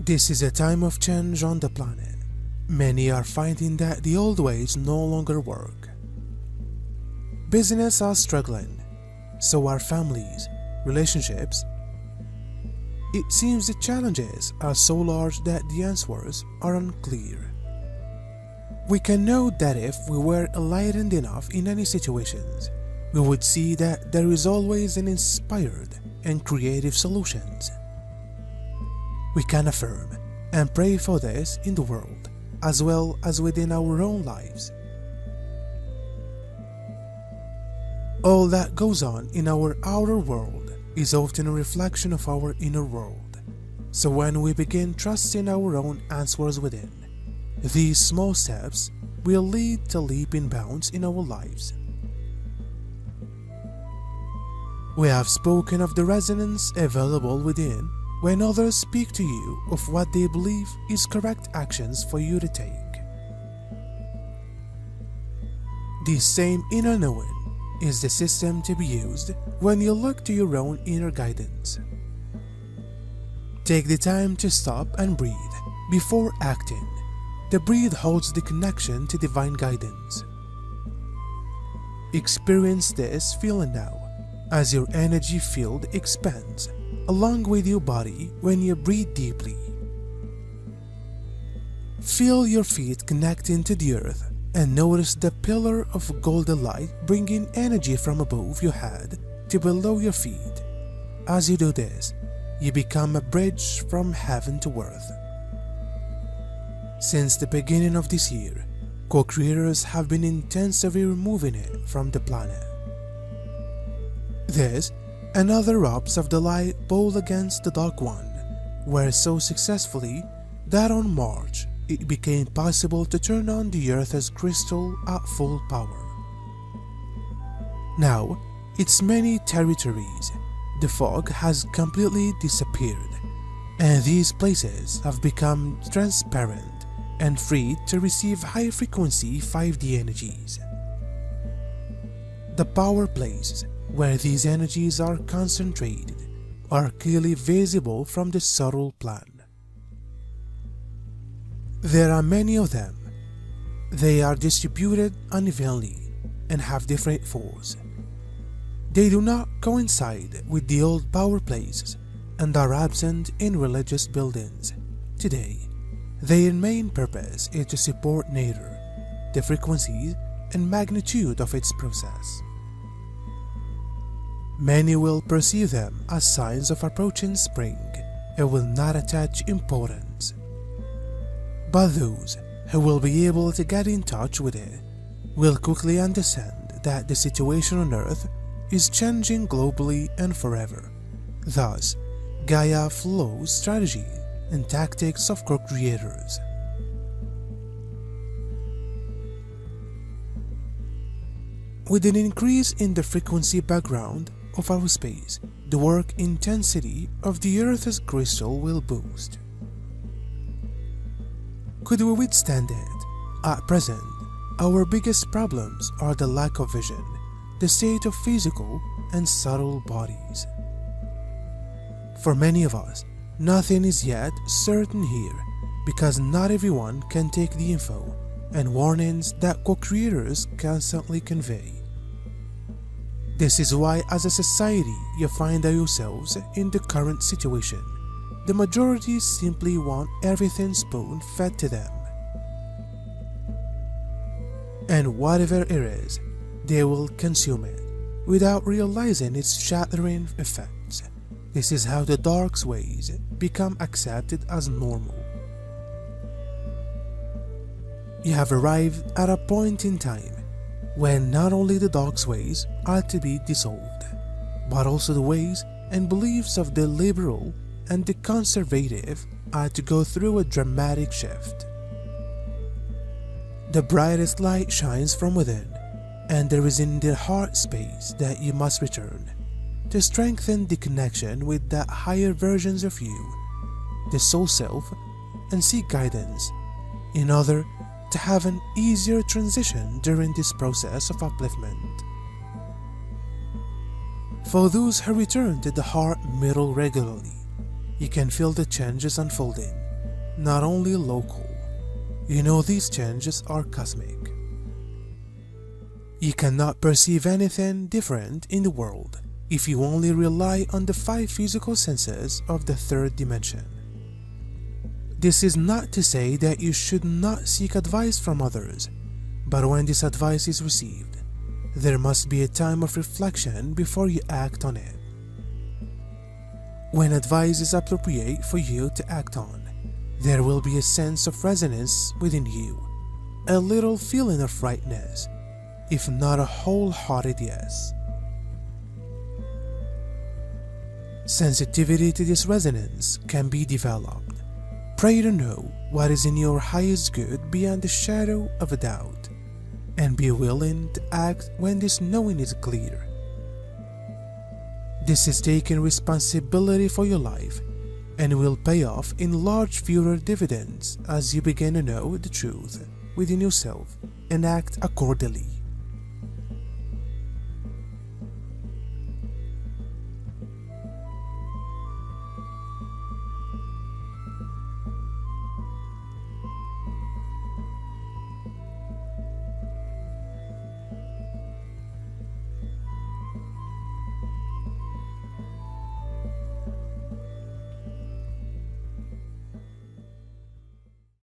This is a time of change on the planet. Many are finding that the old ways no longer work. Business are struggling, so are families, relationships. It seems the challenges are so large that the answers are unclear. We can know that if we were enlightened enough in any situations, we would see that there is always an inspired and creative solutions. We can affirm and pray for this in the world as well as within our own lives. All that goes on in our outer world is often a reflection of our inner world. So when we begin trusting our own answers within, these small steps will lead to leap and bounds in our lives. We have spoken of the resonance available within when others speak to you of what they believe is correct actions for you to take. This same inner knowing is the system to be used when you look to your own inner guidance. Take the time to stop and breathe before acting. The breath holds the connection to divine guidance. Experience this feeling now as your energy field expands along with your body when you breathe deeply. Feel your feet connecting to the earth and notice the pillar of golden light bringing energy from above your head to below your feet. As you do this, you become a bridge from heaven to earth. Since the beginning of this year, co-creators have been intensively removing it from the planet. This and other robes of the light bold against the dark one were so successfully that on March it became possible to turn on the Earth's crystal at full power. Now, its many territories, the fog has completely disappeared, and these places have become transparent and free to receive high-frequency 5D energies. The power places where these energies are concentrated are clearly visible from the subtle plan. There are many of them. They are distributed unevenly and have different force. They do not coincide with the old power places and are absent in religious buildings. Today, their main purpose is to support nature, the frequencies and magnitude of its process. Many will perceive them as signs of approaching spring and will not attach importance. But those who will be able to get in touch with it will quickly understand that the situation on Earth is changing globally and forever. Thus, Gaia flows strategy and tactics of co-creators. With an increase in the frequency background of our space, the work intensity of the Earth's crystal will boost. Could we withstand it? At present, our biggest problems are the lack of vision, the state of physical and subtle bodies. For many of us, nothing is yet certain here because not everyone can take the info and warnings that co-creators constantly convey. This is why as a society you find yourselves in the current situation. The majority simply want everything spoon-fed to them. And whatever it is, they will consume it without realizing its shattering effects. This is how the dark ways become accepted as normal. You have arrived at a point in time when not only the dark ways are to be dissolved, but also the ways and beliefs of the liberal and the conservative are to go through a dramatic shift. The brightest light shines from within, and there is in the heart space that you must return to strengthen the connection with the higher versions of you, the soul self, and seek guidance in order to have an easier transition during this process of upliftment. For those who return to the heart middle regularly, you can feel the changes unfolding not only local. You know these changes are cosmic. You cannot perceive anything different in the world if you only rely on the 5 physical senses of the third dimension. This is not to say that you should not seek advice from others, but when this advice is received, there must be a time of reflection before you act on it. When advice is appropriate for you to act on, there will be a sense of resonance within you, a little feeling of rightness, if not a wholehearted yes. Sensitivity to this resonance can be developed. Pray to know what is in your highest good beyond the shadow of a doubt, and be willing to act when this knowing is clear. This is taking responsibility for your life and will pay off in large future dividends as you begin to know the truth within yourself and act accordingly.